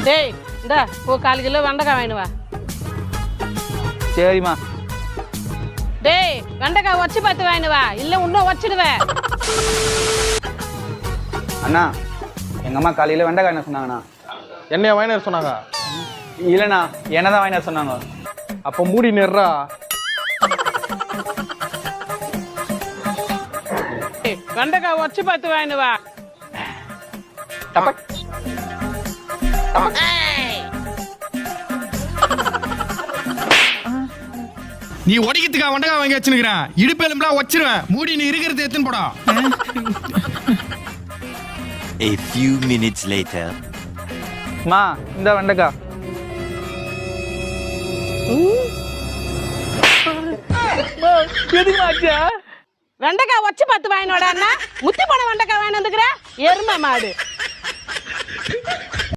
டேய் இந்த 1/4 கிலோ வெண்டைக்காய் வாங்கினு வா. சரிம்மா. டேய் வெண்டைக்காய் வச்சு பார்த்து வாங்கினு வா, இல்ல இன்னும் வச்சிடுவேன். அண்ணா எங்க அம்மா காலையில வெண்டைக்காய் என்ன சொன்னாங்கண்ணா? என்னைய வாங்கினார் சொன்னாங்க? இல்லண்ணா என்னதான் வாங்கினா சொன்னாங்க. அப்ப மூடி நிறா. வெண்டைக்காய் வச்சு பார்த்து வாங்கினு வா. டபக். நீ உடைக்கிறதுக்கா வெண்டைக்காய் வாங்கி வச்சுருக்கிறேன். இடுப்பு எலும்புலாம் வச்சிருவேன். மூடி நீ இருக்கிறத எடுத்துன்னு போடா. A few minutes later. மா இந்த வெண்டைக்காய். வெண்டைக்காய் வச்சு பார்த்து வாங்கினோடா, முத்தி போன வெண்டைக்காய் வாங்கி வந்துக்கிற எருமை மாடு.